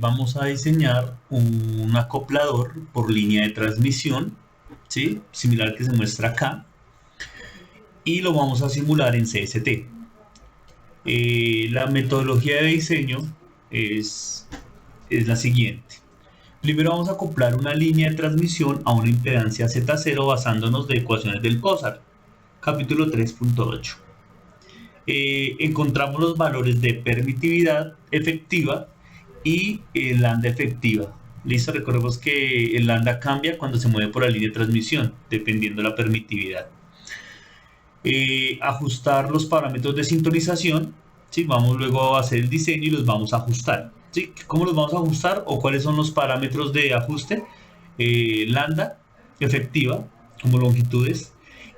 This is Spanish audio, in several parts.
Vamos a diseñar un acoplador por línea de transmisión, ¿sí? Similar al que se muestra acá, y lo vamos a simular en CST. La metodología de diseño es la siguiente. Primero vamos a acoplar una línea de transmisión a una impedancia Z0 basándonos de ecuaciones del POSAR, capítulo 3.8. Encontramos los valores de permitividad efectiva y lambda efectiva. Listo, recordemos que el lambda cambia cuando se mueve por la línea de transmisión, dependiendo de la permitividad. Ajustar los parámetros de sintonización, ¿sí? Vamos luego a hacer el diseño y los vamos a ajustar, ¿sí? ¿Cómo los vamos a ajustar o cuáles son los parámetros de ajuste? Lambda efectiva, como longitudes,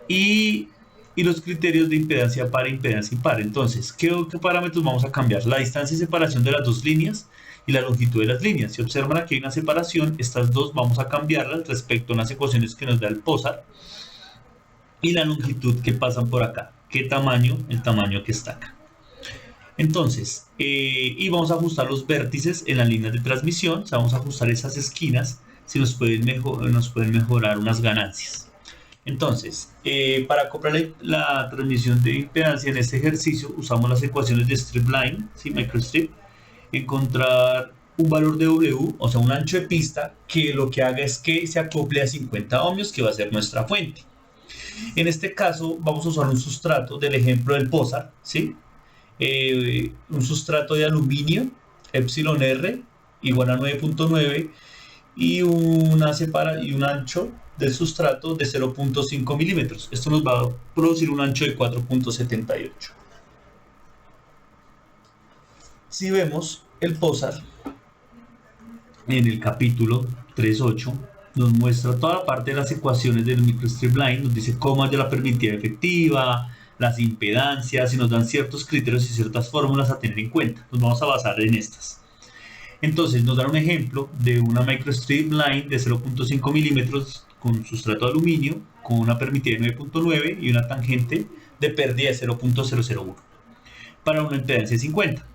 y los criterios de impedancia par e impedancia impar. Entonces, ¿qué parámetros vamos a cambiar? La distancia de separación de las dos líneas y la longitud de las líneas. Si observan aquí hay una separación, estas dos vamos a cambiarlas respecto a unas ecuaciones que nos da el POSAR, y la longitud que pasan por acá. ¿Qué tamaño? El tamaño que está acá. Entonces, y vamos a ajustar los vértices en las líneas de transmisión, o sea, vamos a ajustar esas esquinas, si nos pueden mejorar unas ganancias. Entonces, para acoplar la transmisión de impedancia en este ejercicio, usamos las ecuaciones de strip line, ¿sí? Microstrip, encontrar un valor de W, o sea, un ancho de pista, que lo que haga es que se acople a 50 ohmios, que va a ser nuestra fuente. En este caso, vamos a usar un sustrato del ejemplo del POSAR, ¿sí? Un sustrato de aluminio, epsilon R, igual a 9.9, y un ancho del sustrato de 0.5 milímetros. Esto nos va a producir un ancho de 4.78. Si vemos el POSAR en el capítulo 3.8, nos muestra toda la parte de las ecuaciones del microstrip line, nos dice cómo es de la permitida efectiva, las impedancias, y nos dan ciertos criterios y ciertas fórmulas a tener en cuenta. Nos vamos a basar en estas. Entonces nos dan un ejemplo de una microstrip line de 0.5 milímetros con sustrato de aluminio, con una permitida de 9.9 y una tangente de pérdida de 0.001 para una impedancia de 50.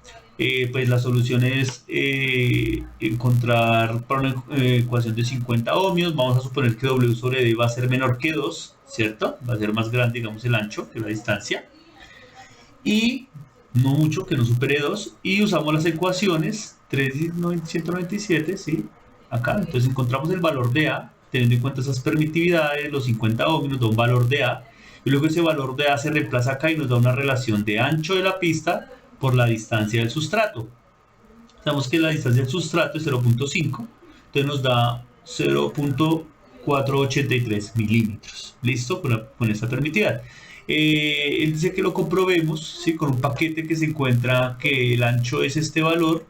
Pues la solución es encontrar para una ecuación de 50 ohmios. Vamos a suponer que W sobre D va a ser menor que 2, ¿cierto? Va a ser más grande, digamos, el ancho que la distancia. Y no mucho, que no supere 2. Y usamos las ecuaciones 3.197, ¿sí? Acá, entonces encontramos el valor de A, teniendo en cuenta esas permitividades, los 50 ohmios nos da un valor de A. Y luego ese valor de A se reemplaza acá y nos da una relación de ancho de la pista por la distancia del sustrato. Sabemos que la distancia del sustrato es 0.5, entonces nos da 0.483 milímetros. ¿Listo? Con esta permitida. Él dice que lo comprobemos, ¿sí? Con un paquete que se encuentra que el ancho es este valor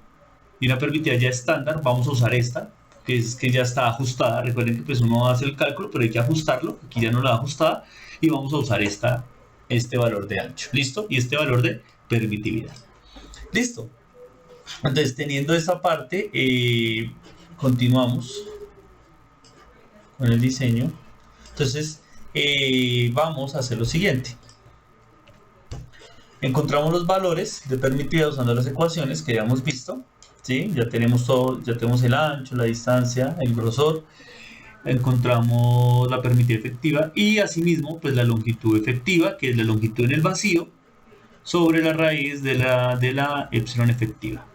y una permitida ya estándar. Vamos a usar esta, que es que ya está ajustada. Recuerden que pues uno hace el cálculo, pero hay que ajustarlo. Aquí ya no la ajustada y vamos a usar este valor de ancho. ¿Listo? Y este valor de permitividad. Listo. Entonces, teniendo esta parte, continuamos con el diseño. Entonces, vamos a hacer lo siguiente. Encontramos los valores de permitividad usando las ecuaciones que ya hemos visto, ¿sí? Ya tenemos todo, ya tenemos el ancho, la distancia, el grosor. Encontramos la permitida efectiva y asimismo pues la longitud efectiva, que es la longitud en el vacío sobre la raíz de la epsilon efectiva.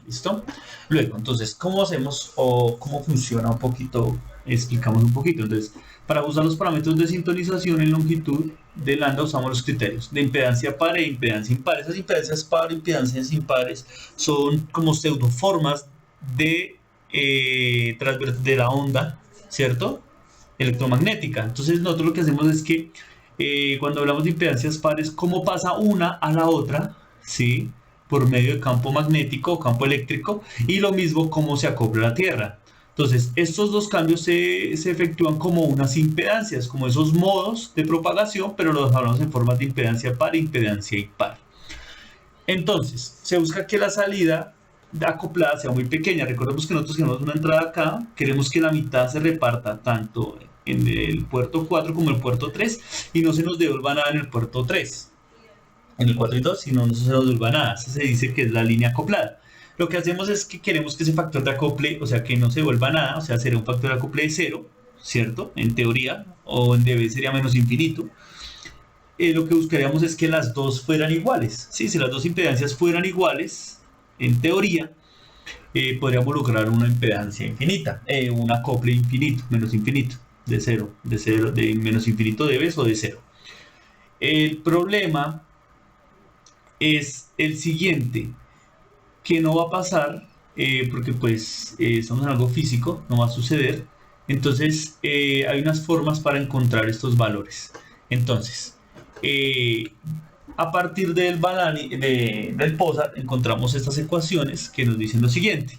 ¿Listo? Luego, entonces, ¿cómo hacemos o cómo funciona un poquito? Explicamos un poquito. Entonces, para usar los parámetros de sintonización en longitud de lambda usamos los criterios de impedancia par e impedancia impar. Esas impedancias par e impedancias impares son como pseudoformas de la onda, ¿cierto? Electromagnética. Entonces, nosotros lo que hacemos es que cuando hablamos de impedancias pares, ¿cómo pasa una a la otra? ¿Sí? Por medio de campo magnético o campo eléctrico, y lo mismo cómo se acopla la Tierra. Entonces, estos dos cambios se efectúan como unas impedancias, como esos modos de propagación, pero los hablamos en forma de impedancia par e impedancia impar. Entonces, se busca que la salida acoplada sea muy pequeña. Recordemos que nosotros tenemos una entrada acá, queremos que la mitad se reparta tanto en el puerto 4 como el puerto 3 y no se nos devuelva nada en el puerto 3. En el 4 y 2, si no, no se nos devuelva nada. Eso se dice que es la línea acoplada. Lo que hacemos es que queremos que ese factor de acople, o sea, que no se vuelva nada, o sea, será un factor de acople de 0, ¿cierto? En teoría, o en dB sería menos infinito. Lo que buscaríamos es que las dos fueran iguales, ¿sí? Si las dos impedancias fueran iguales, en teoría, podríamos lograr una impedancia infinita, un acople infinito, menos infinito, de 0, de menos infinito dB o de 0. El problema es el siguiente, que no va a pasar, porque pues estamos en algo físico, no va a suceder. Entonces hay unas formas para encontrar estos valores. Entonces, a partir del POSAR encontramos estas ecuaciones que nos dicen lo siguiente.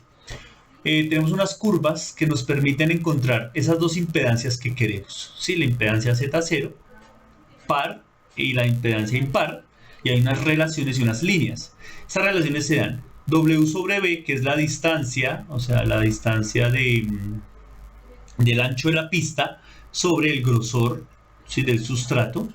Tenemos unas curvas que nos permiten encontrar esas dos impedancias que queremos, ¿sí? La impedancia Z0 par y la impedancia impar, y hay unas relaciones y unas líneas. Estas relaciones se dan W sobre B, que es la distancia, o sea, la distancia del ancho de la pista sobre el grosor, ¿sí?, del sustrato,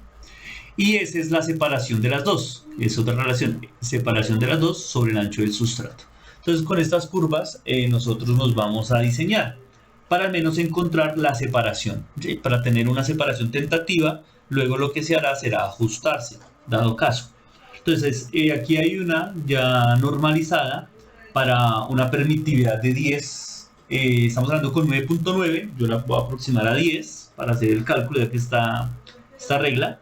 y esa es la separación de las dos, es otra relación, separación de las dos sobre el ancho del sustrato. Entonces con estas curvas nosotros nos vamos a diseñar para al menos encontrar la separación, ¿sí? Para tener una separación tentativa, luego lo que se hará será ajustarse, dado caso. Entonces aquí hay una ya normalizada para una permitividad de 10, estamos hablando con 9.9, yo la voy a aproximar a 10 para hacer el cálculo ya que está esta regla.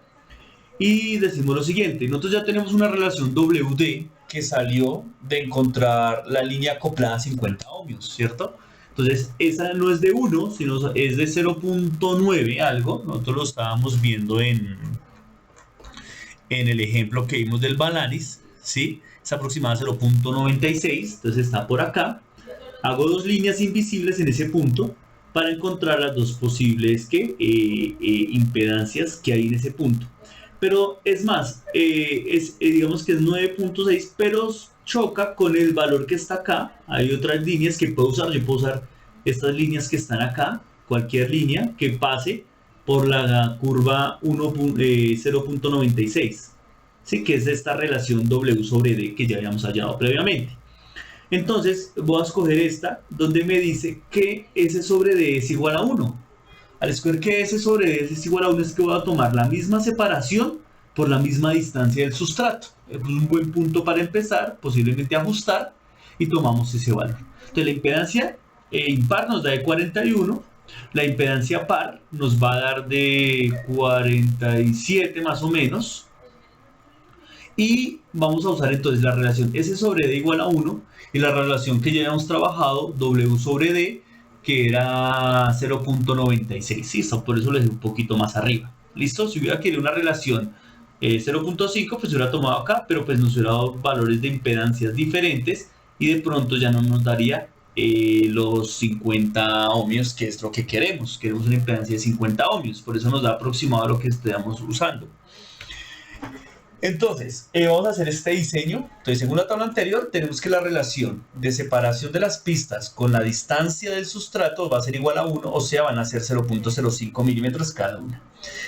Y decimos lo siguiente, nosotros ya tenemos una relación WD que salió de encontrar la línea acoplada a 50 ohmios, ¿cierto? Entonces esa no es de 1, sino es de 0.9 algo, nosotros lo estábamos viendo en el ejemplo que vimos del Balanis, ¿sí? Es aproximada a 0.96, entonces está por acá. Hago dos líneas invisibles en ese punto para encontrar las dos posibles impedancias que hay en ese punto. Pero es más, digamos que es 9.6, pero choca con el valor que está acá. Hay otras líneas que puedo usar. Yo puedo usar estas líneas que están acá, cualquier línea que pase por la curva 0.96, ¿sí? Que es esta relación W sobre D que ya habíamos hallado previamente. Entonces voy a escoger esta, donde me dice que S sobre D es igual a 1. Al escoger que S sobre D es igual a 1, es que voy a tomar la misma separación por la misma distancia del sustrato. Es un buen punto para empezar, posiblemente ajustar, y tomamos ese valor. Entonces la impedancia impar nos da de 41, la impedancia par nos va a dar de 47 más o menos, y vamos a usar entonces la relación S sobre D igual a 1 y la relación que ya habíamos trabajado, W sobre D, que era 0.96, ¿sí? Por eso les dejé un poquito más arriba. ¿Listo? Si hubiera querido una relación 0.5, pues hubiera tomado acá, pero pues nos hubiera dado valores de impedancias diferentes y de pronto ya no nos daría los 50 ohmios, que es lo que queremos. Queremos una impedancia de 50 ohmios, por eso nos da aproximado a lo que estamos usando. Entonces, vamos a hacer este diseño. Entonces, según la tabla anterior, tenemos que la relación de separación de las pistas con la distancia del sustrato va a ser igual a 1, o sea, van a ser 0.05 milímetros cada una.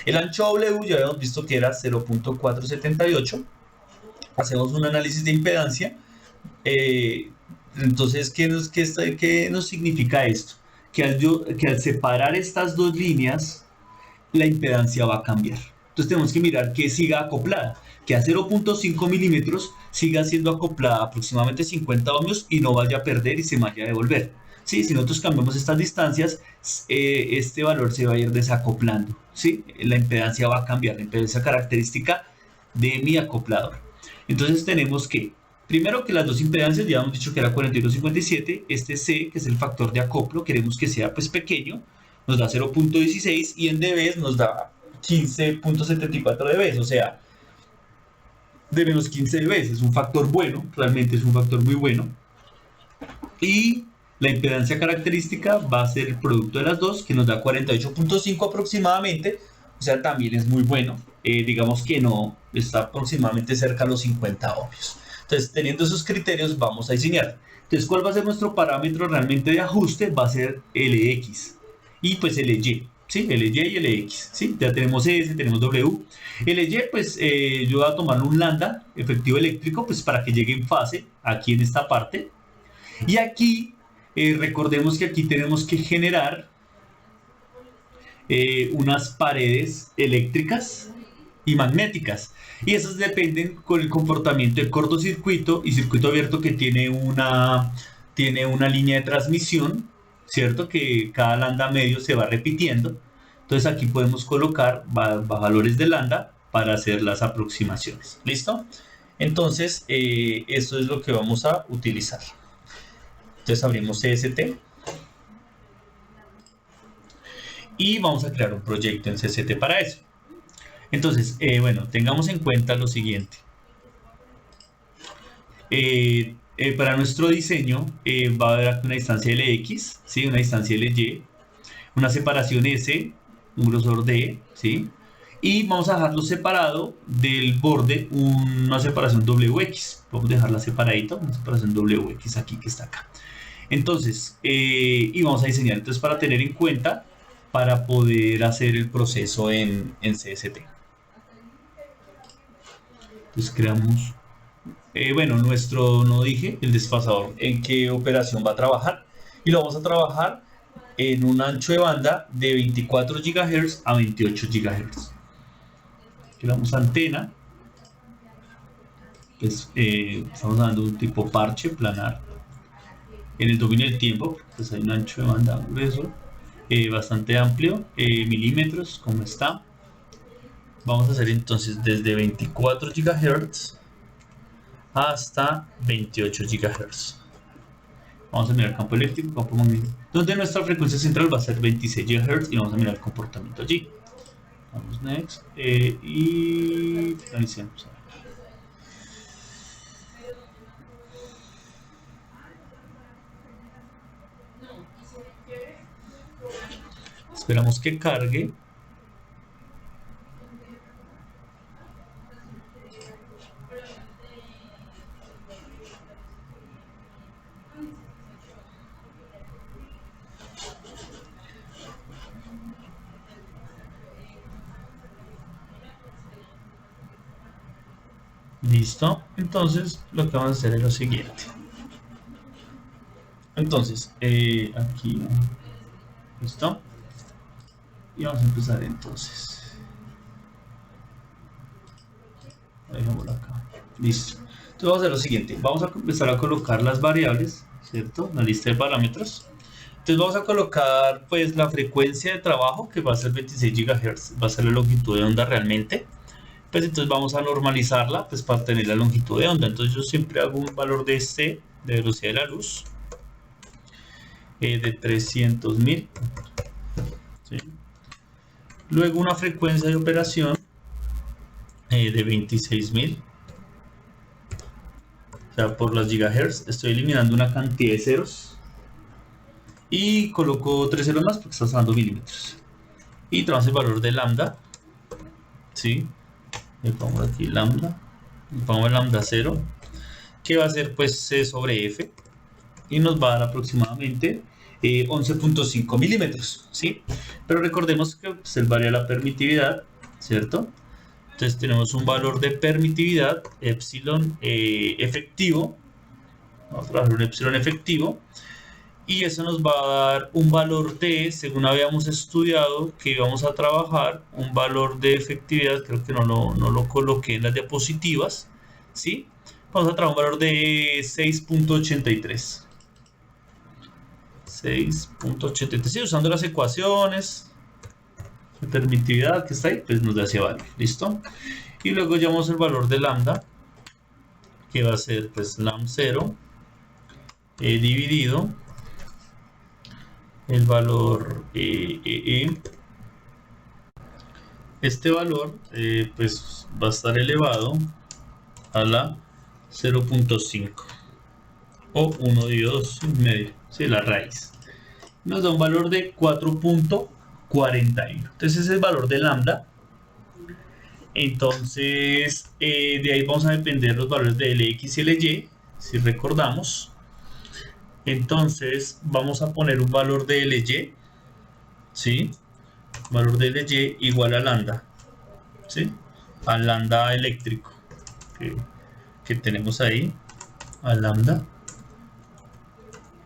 El ancho W ya habíamos visto que era 0.478. Hacemos un análisis de impedancia. Entonces, ¿qué nos significa esto? Que al separar estas dos líneas, la impedancia va a cambiar. Entonces tenemos que mirar que siga acoplada, que a 0.5 milímetros siga siendo acoplada aproximadamente 50 ohmios y no vaya a perder y se vaya a devolver. ¿Sí? Si nosotros cambiamos estas distancias, este valor se va a ir desacoplando, ¿sí? La impedancia va a cambiar, la impedancia característica de mi acoplador. Entonces tenemos que, primero que las dos impedancias, ya hemos dicho que era 41.57, este C, que es el factor de acoplo, queremos que sea pues pequeño, nos da 0.16 y en dB nos da 15.74 dB, o sea, de menos 15 dB, es un factor bueno, realmente es un factor muy bueno. Y la impedancia característica va a ser el producto de las dos, que nos da 48.5 aproximadamente, o sea, también es muy bueno. Digamos que no, está aproximadamente cerca a los 50 ohmios. Entonces, teniendo esos criterios, vamos a diseñar. Entonces, ¿cuál va a ser nuestro parámetro realmente de ajuste? Va a ser LX y pues LY. ¿Sí? LY y LX, ¿sí? Ya tenemos S, tenemos W. LY, pues yo voy a tomar un lambda efectivo eléctrico, pues para que llegue en fase aquí en esta parte. Y aquí, recordemos que aquí tenemos que generar unas paredes eléctricas y magnéticas. Y esas dependen con el comportamiento del cortocircuito y circuito abierto que tiene una línea de transmisión, ¿cierto? Que cada lambda medio se va repitiendo. Entonces aquí podemos colocar valores de lambda para hacer las aproximaciones. ¿Listo? Entonces, esto es lo que vamos a utilizar. Entonces abrimos CST. Y vamos a crear un proyecto en CST para eso. Entonces, bueno, tengamos en cuenta lo siguiente. Para nuestro diseño va a haber aquí una distancia LX, ¿sí? Una distancia LY, una separación S, un grosor D, ¿sí? Y vamos a dejarlo separado del borde, una separación WX. Vamos a dejarla separadita, una separación WX aquí que está acá. Entonces, y vamos a diseñar. Entonces, para tener en cuenta, para poder hacer el proceso en CST. Entonces creamos, bueno, no dije, el desfasador, en qué operación va a trabajar. Y lo vamos a trabajar en un ancho de banda de 24 GHz a 28 GHz. Creamos antena. Estamos dando un tipo parche planar. En el dominio del tiempo, pues hay un ancho de banda grueso. Bastante amplio, milímetros, como está. Vamos a hacer entonces desde 24 GHz hasta 28 GHz. Vamos a mirar campo eléctrico, campo magnético, donde nuestra frecuencia central va a ser 26 GHz y vamos a mirar el comportamiento allí. Vamos next y finalicemos. Esperamos que cargue. Listo. Entonces lo que vamos a hacer es lo siguiente. Entonces, aquí. Listo. Y vamos a empezar entonces. Dejémoslo acá. Listo. Entonces vamos a hacer lo siguiente. Vamos a empezar a colocar las variables, ¿cierto? La lista de parámetros. Entonces vamos a colocar pues la frecuencia de trabajo, que va a ser 26 GHz, va a ser la longitud de onda realmente. Pues entonces vamos a normalizarla pues para tener la longitud de onda. Entonces yo siempre hago un valor de C, de velocidad de la luz, de 300.000. ¿Sí? Luego una frecuencia de operación de 26.000. O sea, por las gigahertz estoy eliminando una cantidad de ceros. Y coloco 3 ceros más porque está usando milímetros. Y traemos el valor de lambda. ¿Sí? Le pongo aquí lambda. Le pongo el lambda 0. Que va a ser pues C sobre F. Y nos va a dar aproximadamente 11.5 milímetros. ¿Sí? Pero recordemos que pues, él varía la permitividad. ¿Cierto? Entonces tenemos un valor de permitividad, epsilon efectivo. Vamos a trabajar un epsilon efectivo. Y eso nos va a dar un valor de, según habíamos estudiado, que íbamos a trabajar un valor de efectividad, creo que no lo coloqué en las diapositivas, ¿sí? Vamos a trabajar un valor de 6.83. 6.83, sí, usando las ecuaciones de permitividad que está ahí, pues nos da ese valor, ¿listo? Y luego llamamos el valor de lambda, que va a ser pues lam 0 dividido el valor este valor pues va a estar elevado a la 0.5 o 1 dividido 2 en medio, ¿sí? La raíz nos da un valor de 4.41. entonces ese es el valor de lambda. Entonces de ahí vamos a depender los valores de Lx y Ly, si recordamos. Entonces vamos a poner un valor de Ly, ¿sí? Valor de Ly igual a lambda, ¿sí? Al lambda eléctrico que tenemos ahí, al lambda.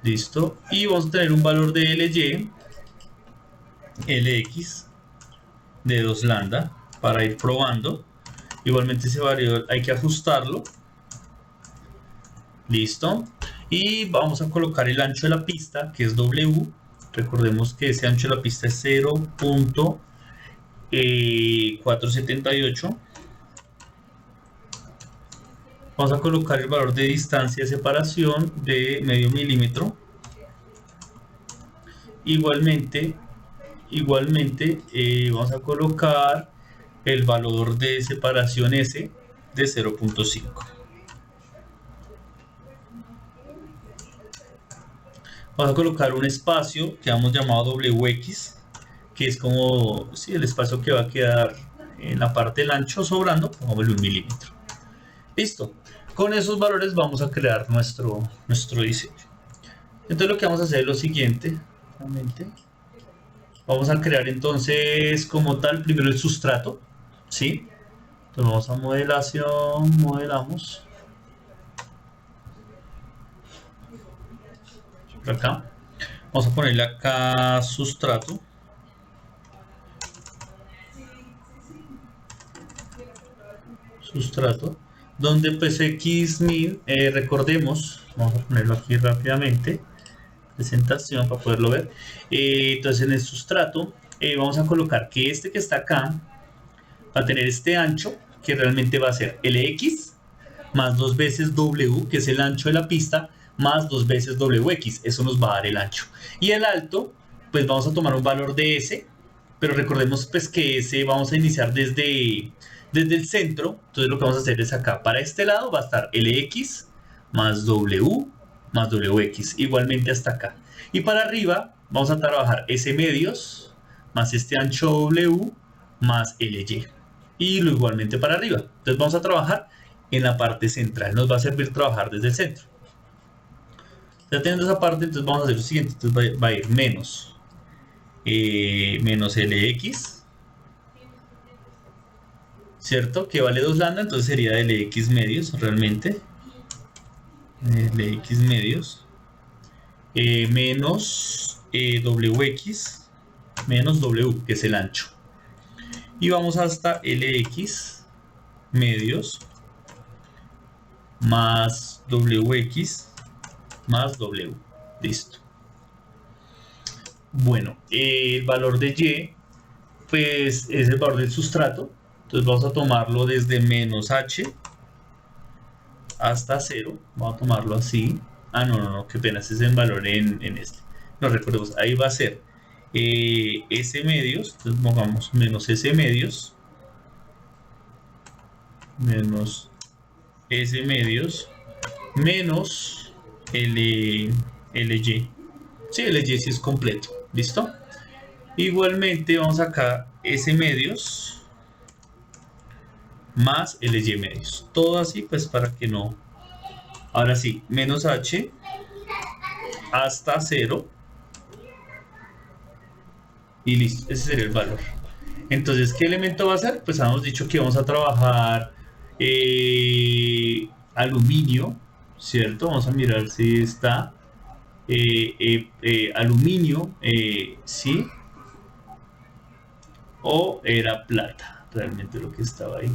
Listo. Y vamos a tener un valor de LY, LX de 2 lambda para ir probando. Igualmente ese variable hay que ajustarlo. Listo. Y vamos a colocar el ancho de la pista, que es W. Recordemos que ese ancho de la pista es 0.478. Vamos a colocar el valor de distancia de separación de medio milímetro. Igualmente vamos a colocar el valor de separación S de 0.5. Vamos a colocar un espacio que hemos llamado WX, que es como el espacio que va a quedar en la parte del ancho sobrando, pongámosle 1 milímetro. Listo. Con esos valores vamos a crear nuestro diseño. Entonces lo que vamos a hacer es lo siguiente. Vamos a crear entonces como tal primero el sustrato, ¿sí? Entonces vamos a modelación, modelamos. Por acá. Vamos a ponerle acá sustrato. Donde pues xmin, recordemos, vamos a ponerlo aquí rápidamente, presentación para poderlo ver. Entonces en el sustrato vamos a colocar que este que está acá va a tener este ancho, que realmente va a ser LX más 2 veces W, que es el ancho de la pista, más 2 veces WX, eso nos va a dar el ancho. Y el alto, pues vamos a tomar un valor de S, pero recordemos pues que S vamos a iniciar desde el centro. Entonces lo que vamos a hacer es acá, para este lado va a estar LX más W más WX, igualmente hasta acá. Y para arriba vamos a trabajar S medios más este ancho W más LY. Y lo igualmente para arriba. Entonces vamos a trabajar en la parte central. Nos va a servir trabajar desde el centro. Ya teniendo esa parte, entonces vamos a hacer lo siguiente. Entonces va a ir menos LX, ¿cierto? Que vale 2 lambda, entonces sería LX medios realmente. LX medios menos WX menos W, que es el ancho. Y vamos hasta LX medios más WX más W. Listo. Bueno, el valor de Y pues es el valor del sustrato. Entonces vamos a tomarlo desde menos H hasta 0. Vamos a tomarlo así. Ah, no, qué pena, ese es el valor en este. No, recordemos, ahí va a ser S medios. Entonces pongamos menos S medios menos S medios menos LY. Sí, LY sí es completo. ¿Listo? Igualmente vamos acá S medios más LY medios. Todo así pues para que no... Ahora sí, menos H hasta 0. Y listo, ese sería el valor. Entonces, ¿qué elemento va a ser? Pues habíamos dicho que vamos a trabajar aluminio, ¿cierto? Vamos a mirar si está aluminio, sí, o era plata, realmente lo que estaba ahí.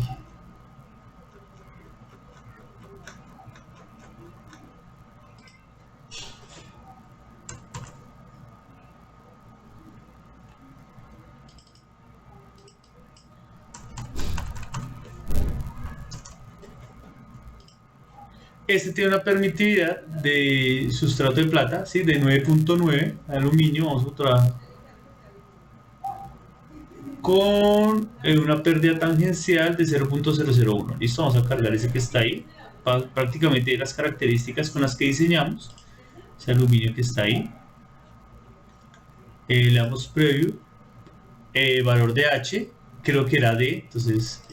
Este tiene una permitividad de sustrato de plata, ¿sí? De 9.9, aluminio, vamos a trabajar con una pérdida tangencial de 0.001. Listo, vamos a cargar ese que está ahí, prácticamente las características con las que diseñamos, ese aluminio que está ahí. Le damos preview, valor de H, creo que era D, entonces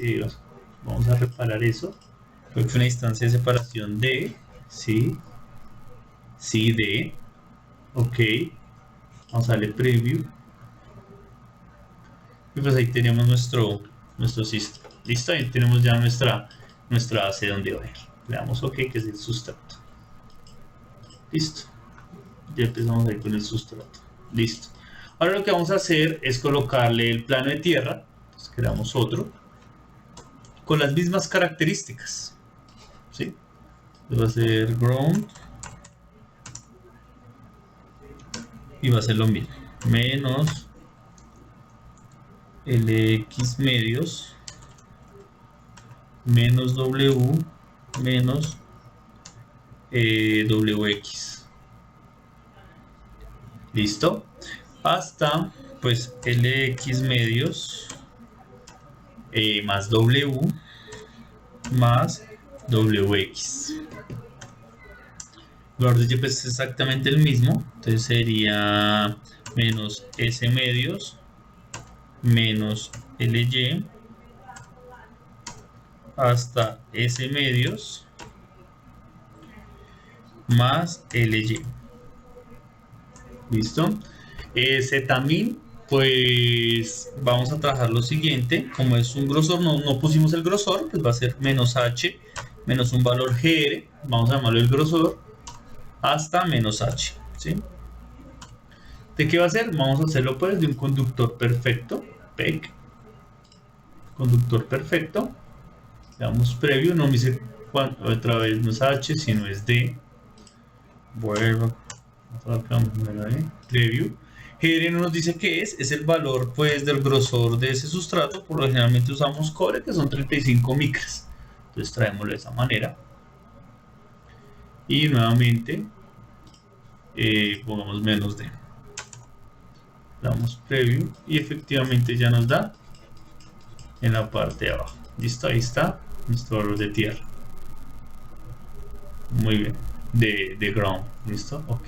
vamos a reparar eso. Creo que fue una instancia de separación D, sí, D, ok, vamos a darle preview. Y pues ahí tenemos nuestro sistema. Listo, ahí tenemos ya nuestra base donde va a ir. Le damos OK, que es el sustrato. Listo. ya empezamos ahí con el sustrato. Listo. Ahora lo que vamos a hacer es colocarle el plano de tierra. Entonces creamos otro con las mismas características, ¿sí? Va a ser ground y va a ser lo mismo, menos LX medios menos W menos WX. Listo. Hasta pues LX medios más W más WX. El valor de Y pues es exactamente el mismo, entonces sería menos S medios menos LY hasta S medios más LY. ¿Listo? También pues vamos a trabajar lo siguiente. Como es un grosor, no pusimos el grosor, pues va a ser menos H menos un valor GR, vamos a llamarlo el grosor, hasta menos H, ¿sí? ¿De qué va a ser? Vamos a hacerlo pues de un conductor perfecto, PEC, conductor perfecto. Le damos preview, no me dice otra vez no es H, sino es D. Vuelvo acá, preview. GR no nos dice qué es el valor pues del grosor de ese sustrato. Por lo generalmente usamos cobre, que son 35 micras. Entonces traémoslo de esa manera. Y nuevamente pongamos menos D. Damos preview y efectivamente ya nos da en la parte de abajo. Listo, ahí está nuestro valor de tierra. Muy bien, de ground. Listo, ok.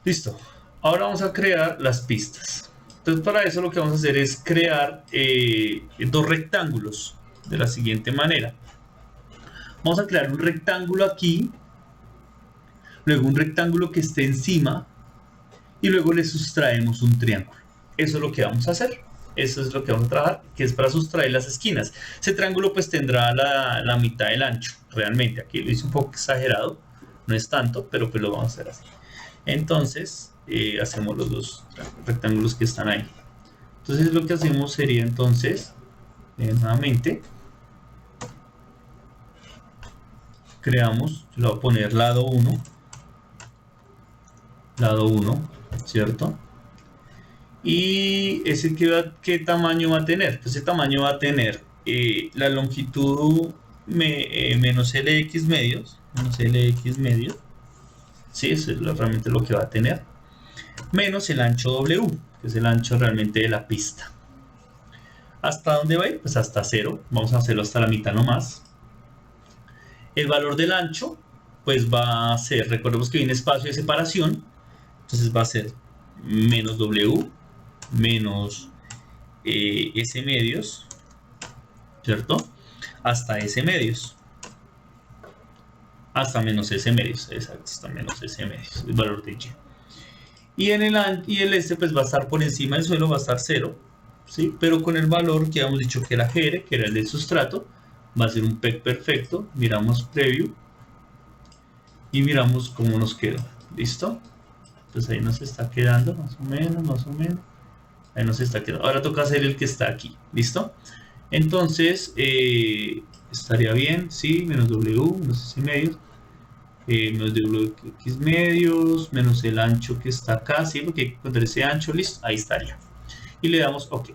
Listo. Ahora vamos a crear las pistas. Entonces para eso lo que vamos a hacer es crear dos rectángulos de la siguiente manera. Vamos a crear un rectángulo aquí, luego un rectángulo que esté encima y luego le sustraemos un triángulo. Eso es lo que vamos a hacer. Eso es lo que vamos a trabajar, que es para sustraer las esquinas. Ese triángulo pues tendrá la mitad del ancho, realmente. Aquí lo hice un poco exagerado, no es tanto, pero pues lo vamos a hacer así. Entonces, hacemos los dos rectángulos que están ahí. Entonces lo que hacemos sería entonces, nuevamente, creamos, le voy a poner lado 1, ¿cierto? Y ese ¿qué tamaño va a tener? Pues ese tamaño va a tener la longitud menos LX medios, sí, eso es realmente lo que va a tener, menos el ancho W, que es el ancho realmente de la pista. ¿Hasta dónde va a ir? Pues hasta 0, vamos a hacerlo hasta la mitad nomás. El valor del ancho pues va a ser, recordemos que viene espacio de separación, entonces va a ser menos W menos S medios, ¿cierto? Hasta S medios, hasta menos S medios, exacto, hasta menos S medios, el valor de Y. Y el este pues va a estar por encima del suelo, va a estar 0, ¿sí? Pero con el valor que habíamos dicho que era GR, que era el del sustrato, va a ser un PEC perfecto. Miramos preview y miramos cómo nos quedó. ¿Listo? Entonces ahí nos está quedando más o menos. Ahí nos está quedando. Ahora toca hacer el que está aquí. ¿Listo? Entonces estaría bien, sí, menos W, menos S medios, menos WX medios, menos el ancho que está acá, sí, porque hay que encontrar ese ancho. Listo, ahí estaría. Y le damos OK.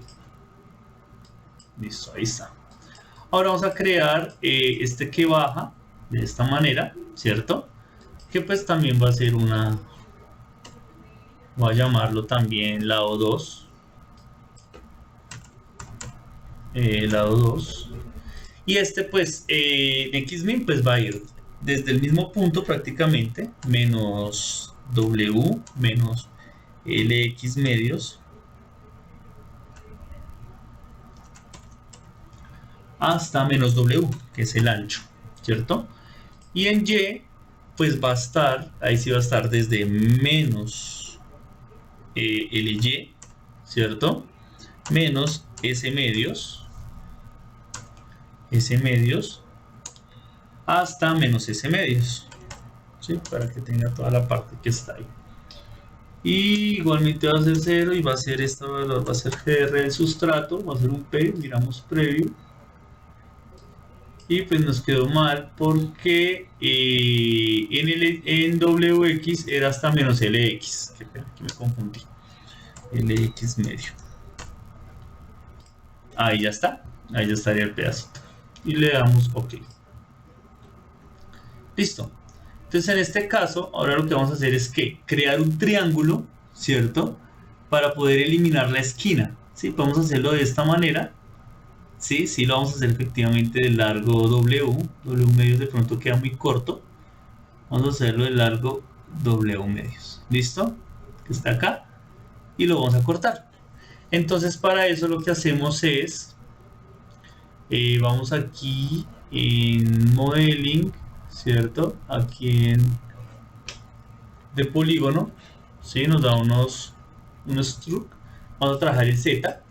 Listo, ahí está. Ahora vamos a crear este que baja de esta manera, ¿cierto? Que pues también va a ser una, voy a llamarlo también lado 2. Lado 2. Y este pues Xmin pues va a ir desde el mismo punto prácticamente, menos W menos LX medios, hasta menos W, que es el ancho, ¿cierto? Y en Y pues va a estar, ahí sí va a estar desde menos LY, ¿cierto? Menos S medios hasta menos S medios. ¿sí? Para que tenga toda la parte que está ahí. Y igualmente va a ser 0 y va a ser este valor, va a ser GR del sustrato, va a ser un P, miramos preview. Y pues nos quedó mal porque en WX era hasta menos LX. Qué pena, aquí me confundí. LX medio. Ahí ya está. Ahí ya estaría el pedacito. Y le damos OK. Listo. Entonces en este caso, ahora lo que vamos a hacer es que crear un triángulo, ¿cierto? Para poder eliminar la esquina. ¿Sí? Podemos hacerlo de esta manera. Sí, sí lo vamos a hacer efectivamente de largo W. W medios de pronto queda muy corto. Vamos a hacerlo de largo W medios. ¿Listo? Que está acá. Y lo vamos a cortar. Entonces para eso lo que hacemos es... vamos aquí en Modeling, ¿cierto? Aquí en... de polígono. ¿Sí? Nos da unos struct. Vamos a trabajar el Z.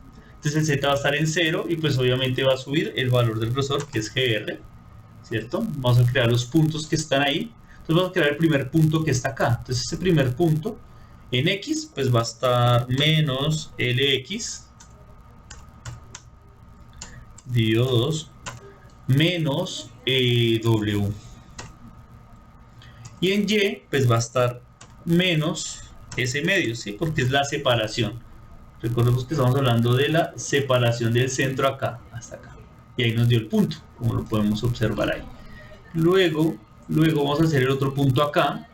Entonces el Z va a estar en 0 y pues obviamente va a subir el valor del grosor que es GR, ¿cierto? Vamos a crear los puntos que están ahí. Entonces vamos a crear el primer punto que está acá. Entonces ese primer punto en X pues va a estar menos LX dividido 2 menos W. Y en Y pues va a estar menos S medio, ¿sí? Porque es la separación. Recordemos que estamos hablando de la separación del centro acá hasta acá. Y ahí nos dio el punto, como lo podemos observar ahí. Luego vamos a hacer el otro punto acá,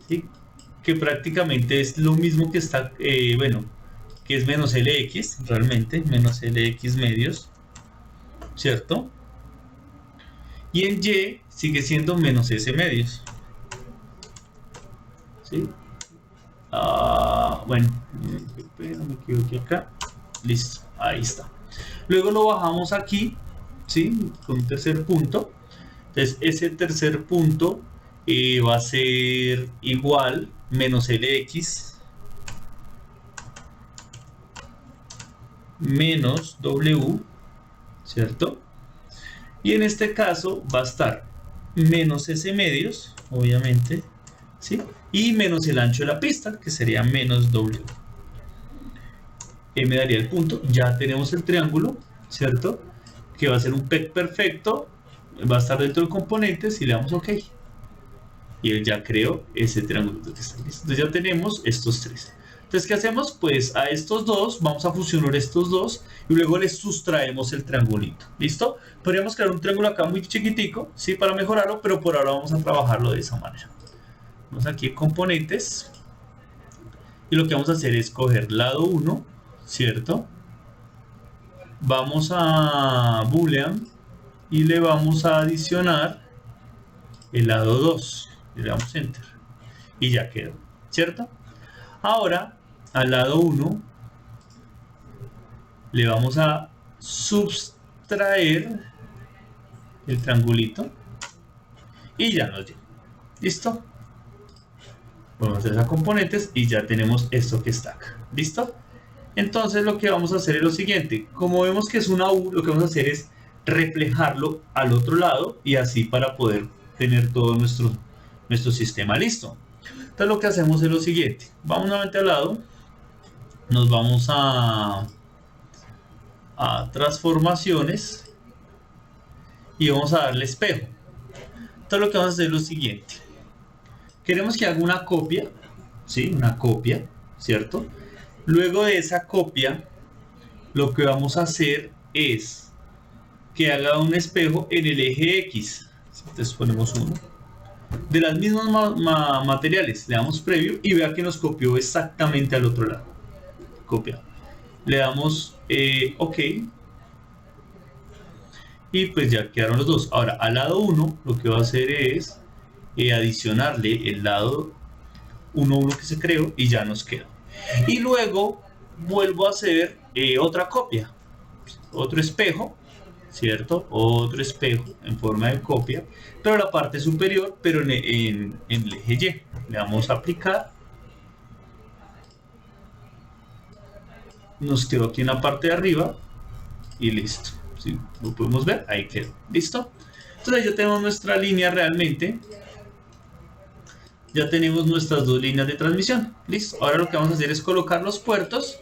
¿sí? Que prácticamente es lo mismo que está, bueno, que es menos LX, realmente, menos LX medios, ¿cierto? Y en Y sigue siendo menos S medios, ¿sí? Bueno, me equivoqué acá. Listo, ahí está. Luego lo bajamos aquí, ¿sí? Con un tercer punto. Entonces ese tercer punto va a ser igual menos LX menos W, ¿cierto? Y en este caso va a estar menos S medios, obviamente, ¿sí? Y menos el ancho de la pista, que sería menos W. Me daría el punto. Ya tenemos el triángulo, ¿cierto? Que va a ser un PEC perfecto. Va a estar dentro de componentes y le damos OK. Y él ya creó ese triángulo que está listo. Entonces ya tenemos estos tres. Entonces, ¿qué hacemos? Pues a estos dos vamos a fusionar estos dos y luego les sustraemos el triangulito. ¿Listo? Podríamos crear un triángulo acá muy chiquitico, ¿sí? Para mejorarlo, pero por ahora vamos a trabajarlo de esa manera. Vamos aquí en componentes. Y lo que vamos a hacer es coger lado 1, ¿cierto? Vamos a Boolean y le vamos a adicionar el lado 2. Y le damos Enter. Y ya quedó, ¿cierto? Ahora, al lado 1, le vamos a sustraer el triangulito y ya nos dio. ¿Listo? Vamos a hacer a componentes y ya tenemos esto que está acá. ¿Listo? Entonces lo que vamos a hacer es lo siguiente. Como vemos que es una U, lo que vamos a hacer es reflejarlo al otro lado y así para poder tener todo nuestro sistema listo. Entonces lo que hacemos es lo siguiente. Vamos nuevamente al lado. Nos vamos a transformaciones y vamos a darle espejo. Entonces lo que vamos a hacer es lo siguiente. Queremos que haga una copia, ¿sí? Una copia, ¿cierto? Luego de esa copia, lo que vamos a hacer es que haga un espejo en el eje X. Entonces ponemos uno. De las mismas materiales, le damos preview y vea que nos copió exactamente al otro lado. Copia. Le damos OK. Y pues ya quedaron los dos. Ahora, al lado 1, lo que va a hacer es adicionarle el lado 1 que se creó y ya nos queda. Y luego vuelvo a hacer otra copia, otro espejo, ¿cierto? Otro espejo en forma de copia, pero la parte superior, pero en el eje Y. Le damos a aplicar. Nos quedó aquí en la parte de arriba y listo. Si lo podemos ver, ahí quedó. ¿Listo? Entonces ya tenemos nuestra línea realmente. Ya tenemos nuestras dos líneas de transmisión. Listo. Ahora lo que vamos a hacer es colocar los puertos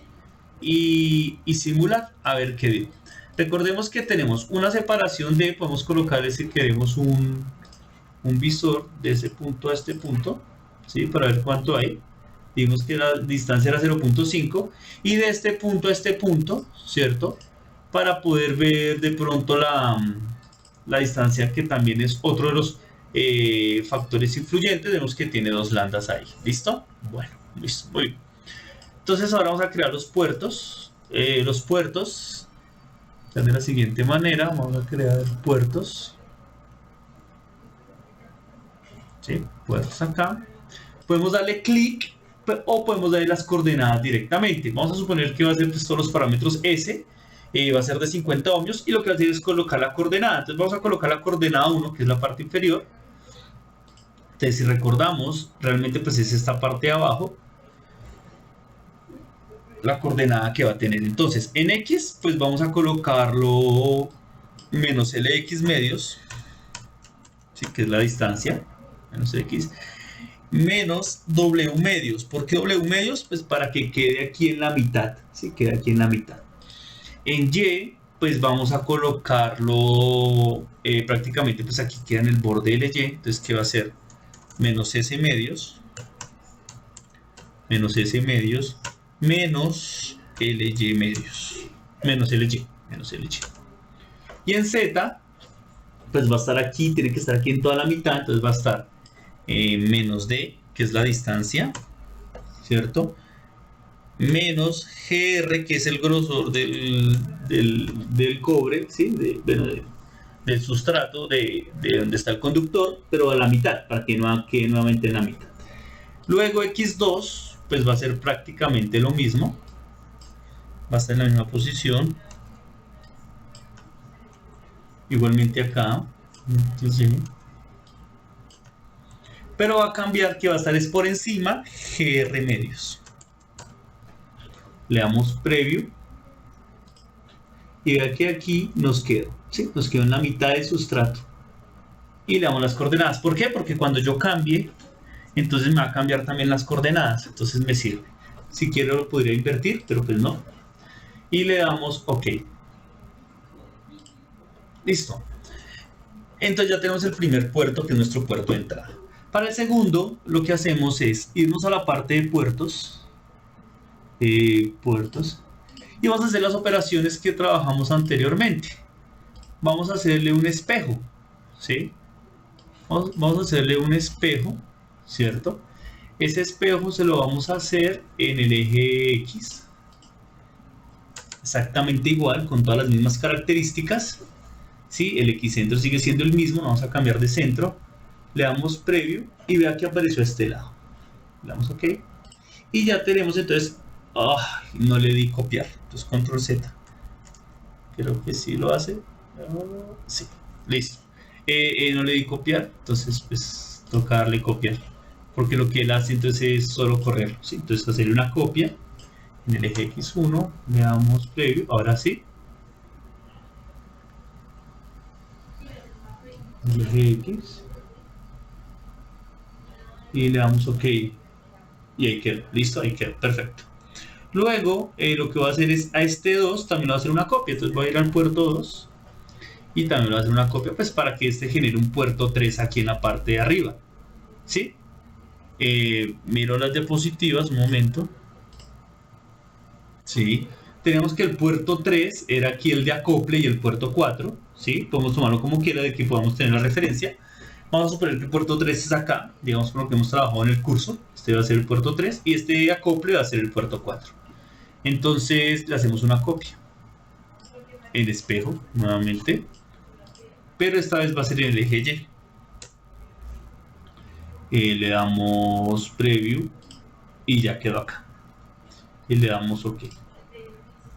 y simular a ver qué dio. Recordemos que tenemos una separación de, podemos colocar si queremos un visor de ese punto a este punto, ¿sí? Para ver cuánto hay. Digamos que la distancia era 0.5 y de este punto a este punto, ¿cierto? Para poder ver de pronto la distancia, que también es otro de los factores influyentes. Vemos que tiene dos lambdas ahí. ¿Listo? Bueno, listo, muy bien. Entonces ahora vamos a crear los puertos. Los puertos de la siguiente manera. Vamos a crear puertos. ¿Sí? Puertos acá. Podemos darle clic o podemos darle las coordenadas directamente. Vamos a suponer que va a ser pues, todos los parámetros S. Va a ser de 50 ohmios y lo que va a hacer es colocar la coordenada. Entonces vamos a colocar la coordenada 1, que es la parte inferior. Entonces si recordamos, realmente pues es esta parte de abajo la coordenada que va a tener. Entonces en X pues vamos a colocarlo menos LX medios, ¿sí? Que es la distancia, menos X, menos W medios. ¿Por qué W medios? Pues para que quede aquí en la mitad, ¿sí? Quede aquí en la mitad. En Y pues vamos a colocarlo prácticamente pues aquí queda en el borde LY. Entonces ¿qué va a ser? Menos S medios, menos S medios, menos LY medios, menos LY, menos LY. Y en Z pues va a estar aquí, tiene que estar aquí en toda la mitad. Entonces va a estar menos D, que es la distancia, ¿cierto? Menos GR, que es el grosor del cobre, ¿sí? Del sustrato de donde está el conductor, pero a la mitad, para que no quede nuevamente en la mitad. Luego X2, pues va a ser prácticamente lo mismo, va a estar en la misma posición, igualmente acá, entonces, pero va a cambiar, que va a estar es por encima GR medios. Le damos preview y vea que aquí nos quedó, ¿sí? Nos quedó en la mitad del sustrato y le damos las coordenadas. ¿Por qué? Porque cuando yo cambie, entonces me va a cambiar también las coordenadas, entonces me sirve. Si quiero lo podría invertir, pero pues no. Y le damos OK. Listo. Entonces ya tenemos el primer puerto, que es nuestro puerto de entrada. Para el segundo, lo que hacemos es irnos a la parte de puertos. Puertos. Y vamos a hacer las operaciones que trabajamos anteriormente. Vamos a hacerle un espejo, ¿sí? Vamos a hacerle un espejo, ¿cierto? Ese espejo se lo vamos a hacer en el eje X. Exactamente igual, con todas las mismas características. ¿Sí? El X-centro sigue siendo el mismo, vamos a cambiar de centro. Le damos preview y vea que apareció a este lado. Le damos OK. Y ya tenemos entonces... no le di copiar, entonces control Z. Creo que sí lo hace. Sí, listo. No le di copiar, entonces pues toca darle copiar, porque lo que él hace entonces es solo correr, ¿sí? Entonces hacerle una copia en el eje X1, le damos preview, ahora sí, el eje X y le damos OK y ahí quedó, listo, ahí quedó, perfecto. Luego lo que voy a hacer es a este 2 también lo voy a hacer una copia, entonces voy a ir al puerto 2 y también lo voy a hacer una copia, pues para que este genere un puerto 3 aquí en la parte de arriba, ¿sí? Miro las diapositivas un momento. ¿Sí? Tenemos que el puerto 3 era aquí el de acople y el puerto 4, ¿sí? Podemos tomarlo como quiera, de que podamos tener la referencia. Vamos a suponer que el puerto 3 es acá, digamos con lo que hemos trabajado en el curso. Este va a ser el puerto 3 y este de acople va a ser el puerto 4. Entonces le hacemos una copia en espejo nuevamente, pero esta vez va a ser en el eje Y. Le damos preview y ya quedó acá. Y le damos OK.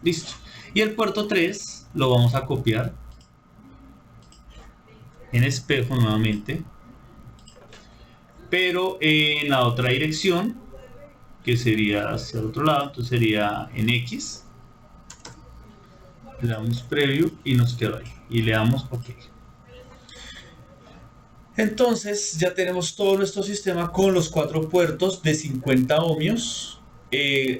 Listo. Y el puerto 3 lo vamos a copiar en espejo nuevamente, pero en la otra dirección, que sería hacia el otro lado. Entonces sería en X. Le damos preview y nos quedó ahí. Y le damos OK. Entonces ya tenemos todo nuestro sistema con los 4 puertos de 50 ohmios,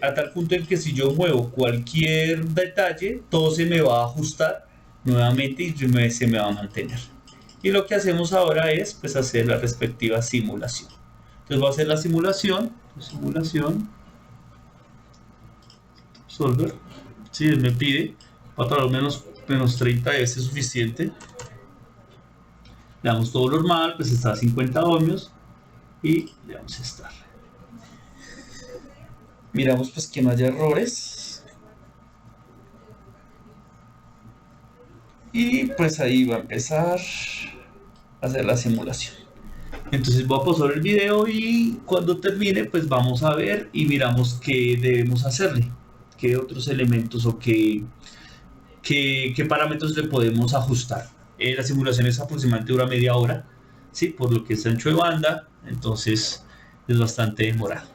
a tal punto en que si yo muevo cualquier detalle, todo se me va a ajustar nuevamente y se me va a mantener. Y lo que hacemos ahora es pues hacer la respectiva simulación. Entonces voy a hacer la simulación, solver, si él me pide, para traer menos 30 es suficiente. Le damos todo normal, pues está a 50 ohmios y le damos a estar. Miramos pues que no haya errores. Y pues ahí va a empezar a hacer la simulación. Entonces voy a pausar el video y cuando termine pues vamos a ver y miramos qué debemos hacerle, qué otros elementos o qué parámetros le podemos ajustar. La simulación es aproximadamente dura media hora, ¿sí? Por lo que es ancho de banda, entonces es bastante demorado.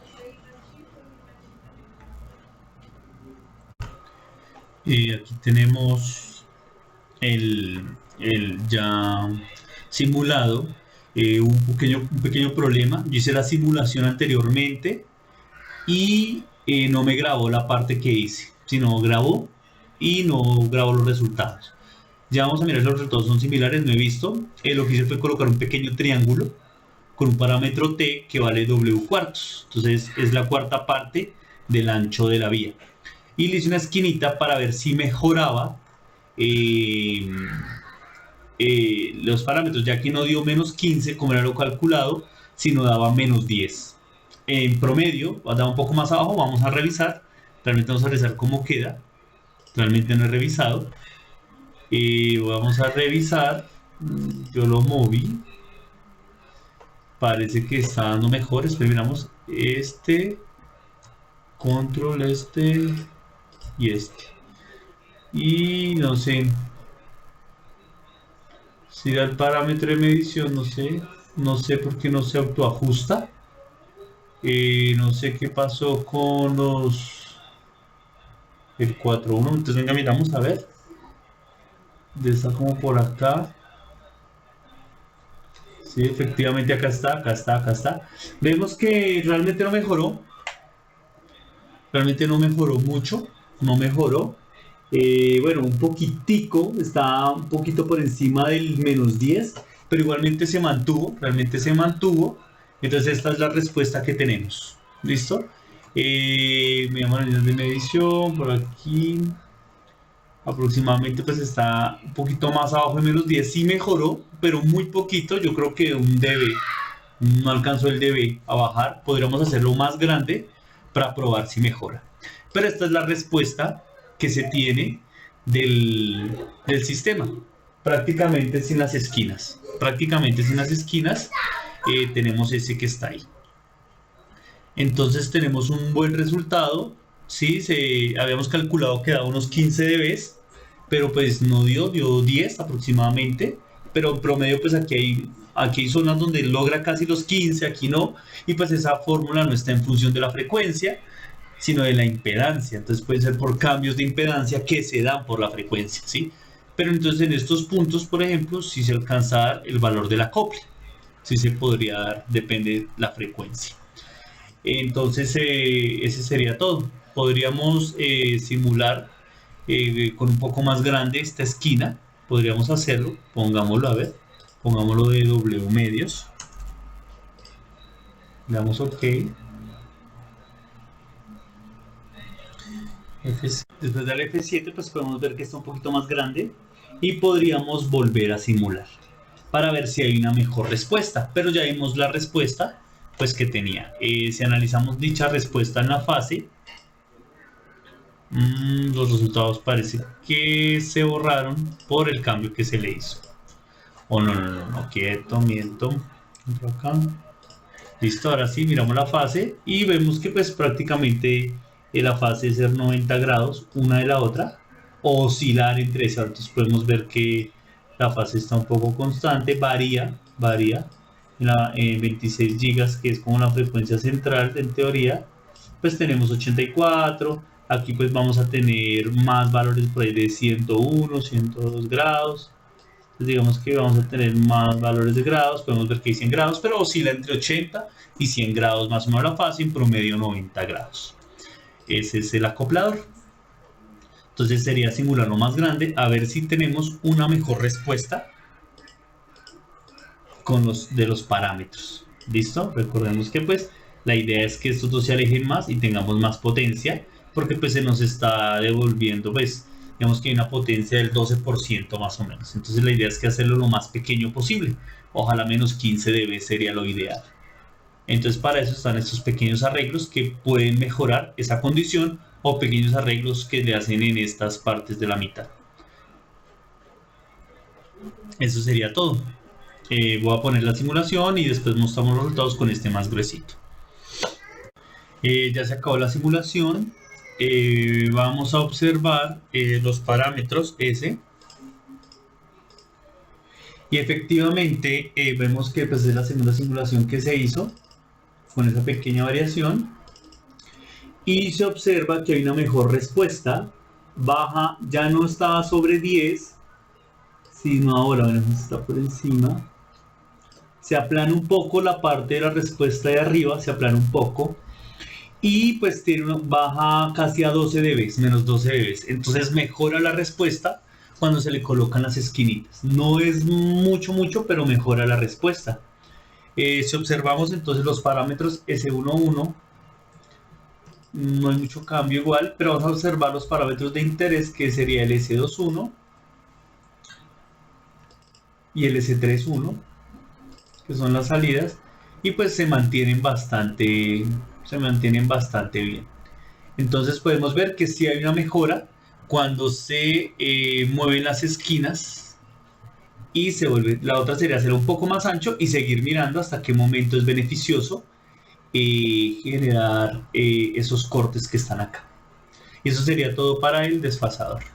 Aquí tenemos el ya simulado. Un pequeño problema. Yo hice la simulación anteriormente y no me grabó la parte que hice, sino grabó y no grabó los resultados. Ya vamos a mirar si los resultados son similares, no he visto. Lo que hice fue colocar un pequeño triángulo con un parámetro t que vale w cuartos. Entonces es la cuarta parte del ancho de la vía. Y le hice una esquinita para ver si mejoraba los parámetros, ya que no dio menos 15 como era lo calculado, sino daba menos 10. En promedio, da un poco más abajo, vamos a revisar. Realmente vamos a revisar cómo queda. Realmente no he revisado. Vamos a revisar. Yo lo moví. Parece que está dando mejor. Esperamos este. Control este. Y este. Y no sé. Si da el parámetro de medición, no sé por qué no se autoajusta. No sé qué pasó con el 4.1. Entonces venga, miramos a ver. Está como por acá. Sí, efectivamente acá está. Vemos que realmente no mejoró. Realmente no mejoró mucho. No mejoró. Bueno, un poquitico, está un poquito por encima del menos 10, pero igualmente se mantuvo, realmente se mantuvo. Entonces esta es la respuesta que tenemos. ¿Listo? Me llamo la línea de medición, por aquí. Aproximadamente pues está un poquito más abajo de menos 10, sí mejoró, pero muy poquito. Yo creo que un dB, no alcanzó el dB a bajar. Podríamos hacerlo más grande para probar si mejora. Pero esta es la respuesta que se tiene del sistema, prácticamente sin las esquinas. Tenemos ese que está ahí. Entonces tenemos un buen resultado. Sí, habíamos calculado que daba unos 15 dB, pero pues no dio 10 aproximadamente. Pero en promedio pues aquí hay zonas donde logra casi los 15, aquí no. Y pues esa fórmula no está en función de la frecuencia, sino de la impedancia. Entonces puede ser por cambios de impedancia que se dan por la frecuencia, ¿sí? Pero entonces en estos puntos, por ejemplo, si se alcanza a dar el valor del acople, sí se podría dar, depende de la frecuencia. Entonces ese sería todo. Podríamos simular con un poco más grande esta esquina. Podríamos hacerlo, pongámoslo a ver, pongámoslo de W medios. Le damos OK. Después del F7 pues podemos ver que está un poquito más grande y podríamos volver a simular para ver si hay una mejor respuesta, pero ya vimos la respuesta pues que tenía. Si analizamos dicha respuesta en la fase, los resultados parece que se borraron por el cambio que se le hizo. No, quieto, miento. Entro acá. Listo, ahora sí miramos la fase y vemos que pues prácticamente la fase es ser 90 grados una de la otra, o oscilar entre esas. Entonces podemos ver que la fase está un poco constante, varía en 26 gigas, que es como la frecuencia central en teoría. Pues tenemos 84, aquí pues vamos a tener más valores por ahí de 101, 102 grados. Entonces digamos que vamos a tener más valores de grados, podemos ver que hay 100 grados, pero oscila entre 80 y 100 grados más o menos la fase, en promedio 90 grados. Ese es el acoplador. Entonces sería simularlo más grande, a ver si tenemos una mejor respuesta con los parámetros. ¿Listo? Recordemos que pues la idea es que estos dos se alejen más y tengamos más potencia, porque pues se nos está devolviendo, pues digamos que hay una potencia del 12% más o menos. Entonces la idea es que hacerlo lo más pequeño posible. Ojalá menos 15 dB sería lo ideal. Entonces para eso están estos pequeños arreglos que pueden mejorar esa condición, o pequeños arreglos que le hacen en estas partes de la mitad. Eso sería todo. Voy a poner la simulación y después mostramos los resultados con este más gruesito. Ya se acabó la simulación. Vamos a observar los parámetros S. Y efectivamente vemos que pues, es la segunda simulación que se hizo con esa pequeña variación. Y se observa que hay una mejor respuesta. Baja, ya no estaba sobre 10, sino ahora está por encima. Se aplana un poco la parte de la respuesta de arriba, se aplana un poco. Y pues baja casi a 12 dB, menos 12 dB. Entonces mejora la respuesta cuando se le colocan las esquinitas. No es mucho, pero mejora la respuesta. Si observamos entonces los parámetros S11, no hay mucho cambio igual, pero vamos a observar los parámetros de interés, que sería el S21 y el S31, que son las salidas, y pues se mantienen bastante bien. Entonces podemos ver que sí hay una mejora cuando se mueven las esquinas y se vuelve. La otra sería hacerlo un poco más ancho y seguir mirando hasta qué momento es beneficioso generar esos cortes que están acá. Y eso sería todo para el desfasador.